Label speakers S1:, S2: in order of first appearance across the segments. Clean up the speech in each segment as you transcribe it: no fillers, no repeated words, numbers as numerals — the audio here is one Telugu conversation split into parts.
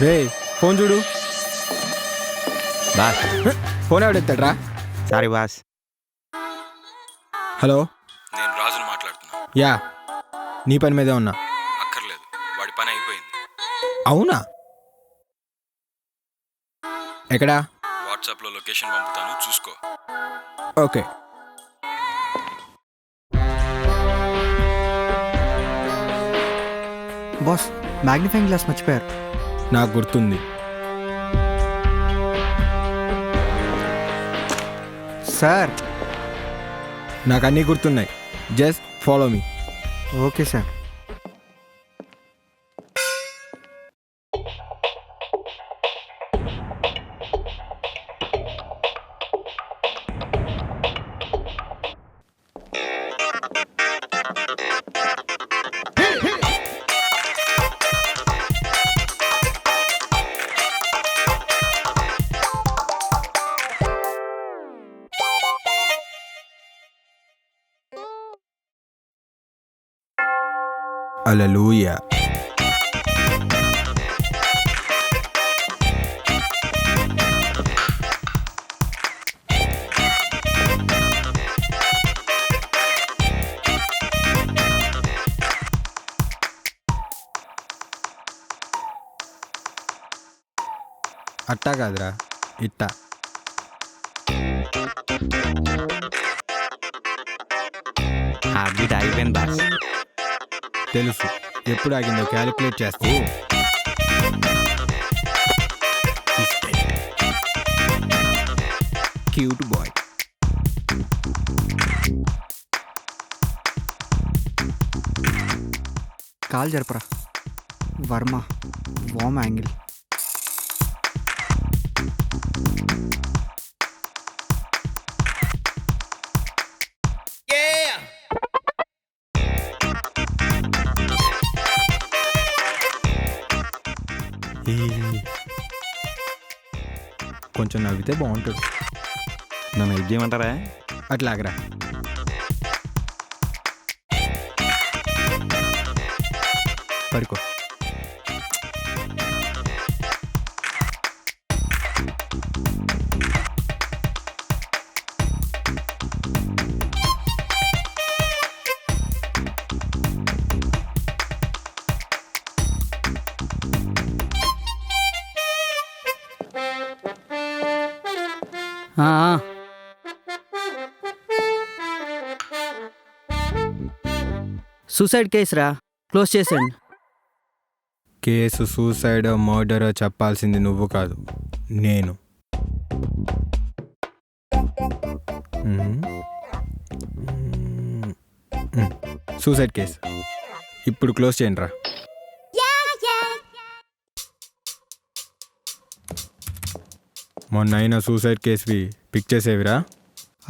S1: రే ఫోన్ చూడు.
S2: బాస్
S1: ఫోన్ ఎవడెత్తాడ్రా?
S2: Sorry boss.
S1: హలో,
S3: నేను రాజును మాట్లాడుతున్నా.
S1: యా, నీ పని మీదే ఉన్నా.
S3: అక్కర్లేదు, వాడి పని అయిపోయింది.
S1: అవునా? ఎక్కడా?
S3: వాట్సాప్లో లొకేషన్ పంపుతాను, చూసుకో.
S1: ఓకే.
S4: బాస్, మ్యాగ్నిఫైయింగ్ గ్లాస్ మర్చిపోయారు.
S1: నాకు గుర్తుంది.
S4: సార్.
S1: నాకు అన్నీ గుర్తున్నాయి. Just follow me.
S4: Okay sir.
S1: Hallelujah. అట్టా కాదురా, ఇట్టా.
S2: హార్ట్ బీట్ ఆగిపోయింది బాస్.
S1: తెలుసు, ఎప్పుడు ఆగిందో క్యాలిక్యులేట్ చేస్తూ. Cute boy.
S4: కాల్ జరపరా. వర్మ వామ్ యాంగిల్.
S1: కొంచెం నవ్వితే బాగుంటుంది.
S2: నన్ను ఇది చేయమంటారా?
S1: అట్లాగరా. పడుకో.
S5: సూసైడ్ కేసు రా, క్లోజ్ చేసేయండి.
S1: కేసు సూసైడ్ మర్డర్ చెప్పాల్సింది నువ్వు కాదు, నేను. సూసైడ్ కేసు ఇప్పుడు క్లోజ్ చేయండి రా. మొన్న అయిన సూసైడ్ కేసువి పిక్ చేసేవిరా?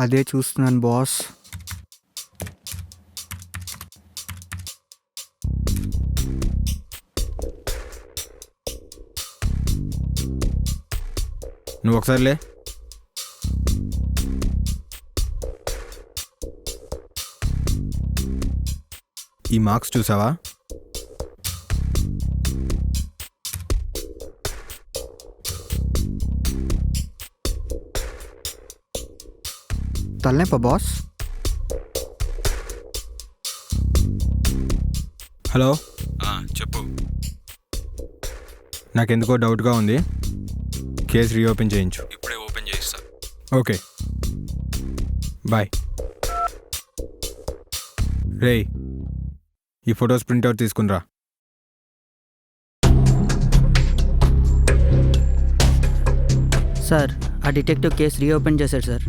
S4: అదే చూస్తున్నాను బాస్.
S1: నువ్వు ఒకసారిలే. ఈ మార్క్స్ చూసావా?
S4: తలనేపా బాస్?
S1: హలో,
S3: చెప్పు.
S1: నాకెందుకో డౌట్గా ఉంది. కేసు రీఓపెన్ చేయించు.
S3: ఇప్పుడే ఓపెన్ చేయిస్తా.
S1: Okay, bye. రేయ్, ఈ ఫొటోస్ ప్రింట్అవుట్ తీసుకునిరా.
S5: సార్, ఆ డిటెక్టివ్ కేసు రీఓపెన్ చేశాడు సార్.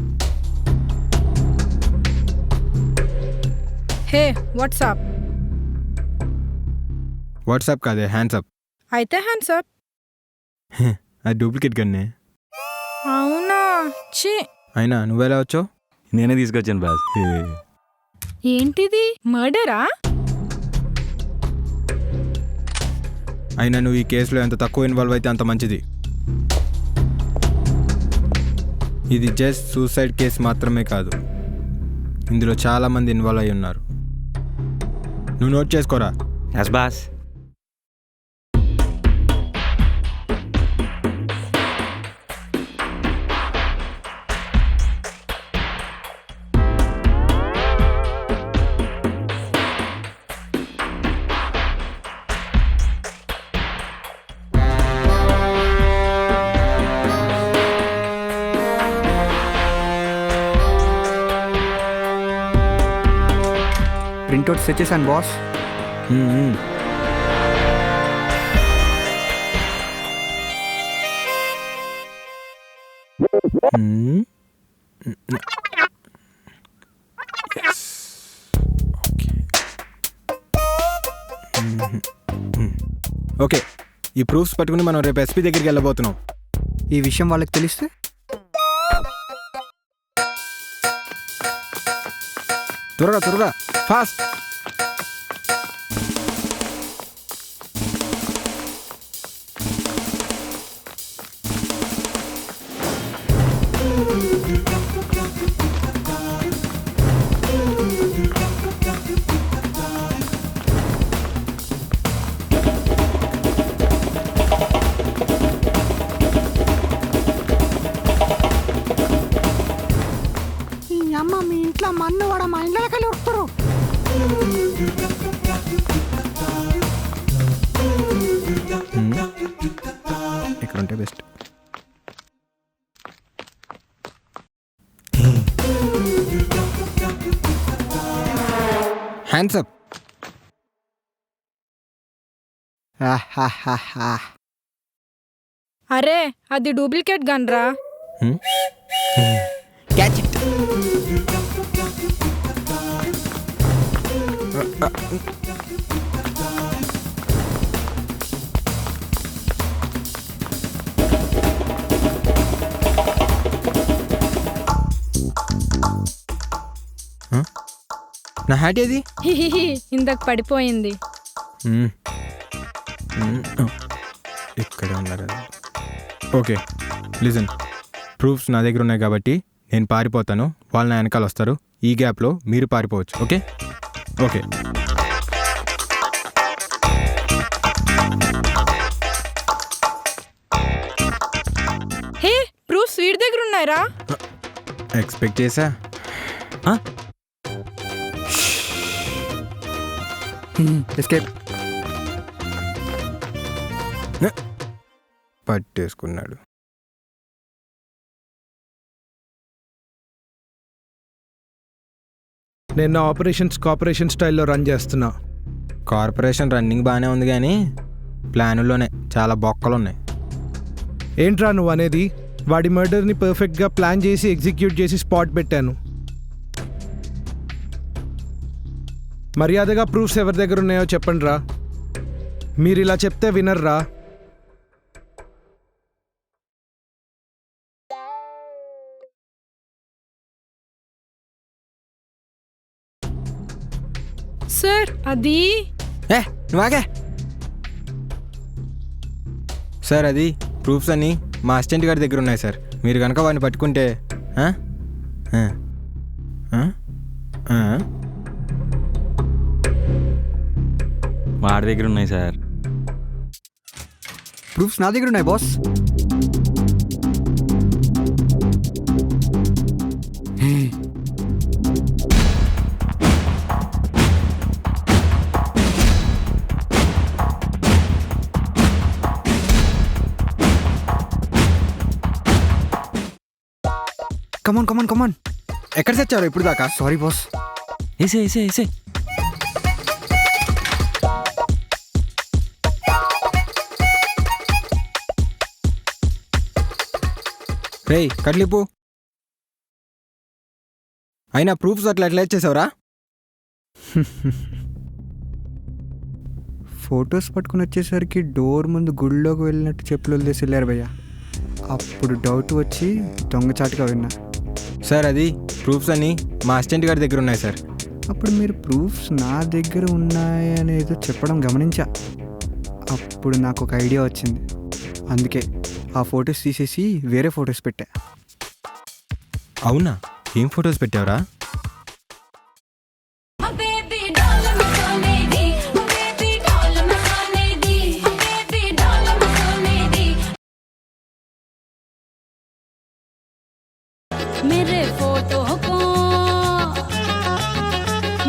S6: Hey what's up.
S1: వాట్సాప్ కాదే, హ్యాండ్సప్.
S6: అయితే హ్యాండ్సప్.
S1: అది డూప్లికేట్ గన్నే.
S6: అవునా? ఛీ,
S1: అయినా నువ్వెలా వచ్చావు?
S2: నేనే తీసుకొచ్చాను బాస్.
S6: ఏంటిది? మర్డరా?
S1: అయినా నువ్వు ఈ కేసులో ఎంత తక్కువ ఇన్వాల్వ్ అయితే అంత మంచిది. ఇది జస్ట్ సూసైడ్ కేసు మాత్రమే కాదు, ఇందులో చాలామంది ఇన్వాల్వ్ అయి ఉన్నారు. నువ్వు నోట్ చేసుకోరా.
S2: Yes boss.
S4: Night out set చేశాను బాస్.
S1: మ్మ్. మ్మ్. Yes. Okay. ఓకే, ఈ ప్రూఫ్స్ పట్టుకుని మనం రేపు ఎస్పీ దగ్గరికి వెళ్ళబోతున్నాం.
S4: ఈ విషయం వాళ్ళకి తెలిస్తే
S1: త్వరగా త్వరగా, ఫాస్ట్.
S4: అమ్మ మీ ఇంట్లో మన్ను వాడ మా ఇంట్లోకి వెళ్ళి వస్తారు.
S1: ఇక్కడ ఉంటే బెస్ట్. Hands up.
S6: అరే అది డూప్లికేట్ గన్ రా.
S1: Catch it. నా హ్యాట్ ఏది?
S6: హిహిహి, ఇందాక పడిపోయింది.
S1: ఇక్కడే ఉన్నారు. ఓకే లిజన్, ప్రూఫ్స్ నా దగ్గర ఉన్నాయి కాబట్టి నేను పారిపోతాను, వాళ్ళు నా వెనకాల వస్తారు. ఈ గ్యాప్లో మీరు పారిపోవచ్చు. Okay okay.
S6: హే, ప్రూఫ్స్ వీడి దగ్గర ఉన్నాయిరా.
S1: ఎక్స్పెక్ట్ చేసా.
S4: ఎస్కేప్.
S1: పట్టేసుకున్నాడు.
S7: నేను నా ఆపరేషన్స్ కార్పొరేషన్ స్టైల్లో రన్ చేస్తున్నా.
S1: కార్పొరేషన్ రన్నింగ్ బాగానే ఉంది కానీ ప్లానుల్లోనే చాలా బొక్కలు ఉన్నాయి.
S7: ఏంట్రా నువ్వు అనేది? వాడి మర్డర్ని పర్ఫెక్ట్గా ప్లాన్ చేసి ఎగ్జిక్యూట్ చేసి స్పాట్ పెట్టాను. మర్యాదగా ప్రూఫ్స్ ఎవరి దగ్గర ఉన్నాయో చెప్పండి రా. మీరు ఇలా చెప్తే వినర్రా.
S6: సార్ అది
S1: నువ్వాగే సార్, అది ప్రూఫ్స్ అన్నీ మా అసిస్టెంట్ గారి దగ్గర ఉన్నాయి సార్. మీరు కనుక వాడిని పట్టుకుంటే
S2: వాడి దగ్గర ఉన్నాయి సార్.
S4: ప్రూఫ్స్ నా దగ్గర ఉన్నాయి బాస్. కమాన్ కమాన్ కమాన్.
S1: ఎక్కడ తెచ్చారు ఇప్పుడు దాకా?
S4: Sorry boss.
S2: ఏసే ఏసే ఏసే.
S1: రేయ్ కట్లిప్పు. అయినా ప్రూఫ్స్ అట్లా ఎట్లా ఇచ్చేసావురా?
S4: ఫొటోస్ పట్టుకుని వచ్చేసరికి డోర్ ముందు గుడిలోకి వెళ్ళినట్టు చెప్పులు వదిలేసి వెళ్ళారు భయ్య. అప్పుడు డౌట్ వచ్చి దొంగచాటుగా విన్నా.
S1: సార్, అది ప్రూఫ్స్ అన్నీ మా అసిస్టెంట్ గారి దగ్గర ఉన్నాయి సార్.
S4: అప్పుడు మీరు ప్రూఫ్స్ నా దగ్గర ఉన్నాయనేదో చెప్పడం గమనించా. అప్పుడు నాకు ఒక ఐడియా వచ్చింది. అందుకే ఆ ఫొటోస్ తీసేసి వేరే ఫొటోస్ పెట్టా.
S1: అవునా? ఏం ఫొటోస్ పెట్టావురా?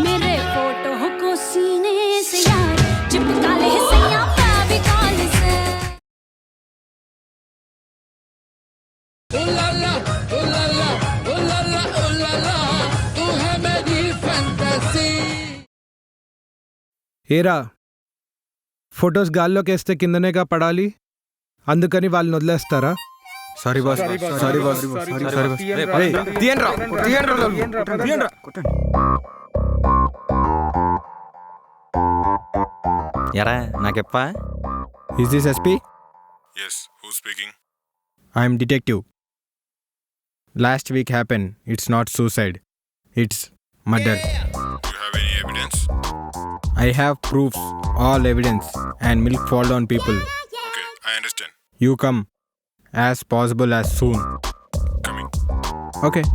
S8: मेरे फोटो को सीने से यार चिपका ले सैया फेविकॉल से। ओ ला ला ओ ला ला ओ ला ला ओ ला ला, तू है मेरी फैंटेसी।
S7: ఏరా ఫొటోస్ గాల్లోకి వేస్తే కిందనేగా పడాలి, అందుకని వాళ్ళని వదిలేస్తారా?
S1: Sorry boss, sorry boss, sorry boss. రేయ్, తీయండ్రా, తీయండ్రా.
S2: ఎరా నాకెప్పా?
S1: Is this SP?
S3: Yes who speaking?
S1: I am detective. Last week happened. It's not suicide. It's murder.
S3: You have any evidence?
S1: I have proofs, all evidence, and milk fall down people.
S3: Okay, I understand.
S1: You come as possible as soon.
S3: Coming.
S1: Okay.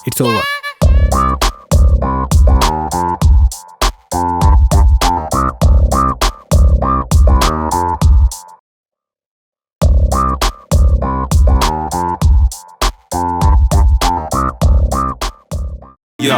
S1: It's over.
S9: Yo,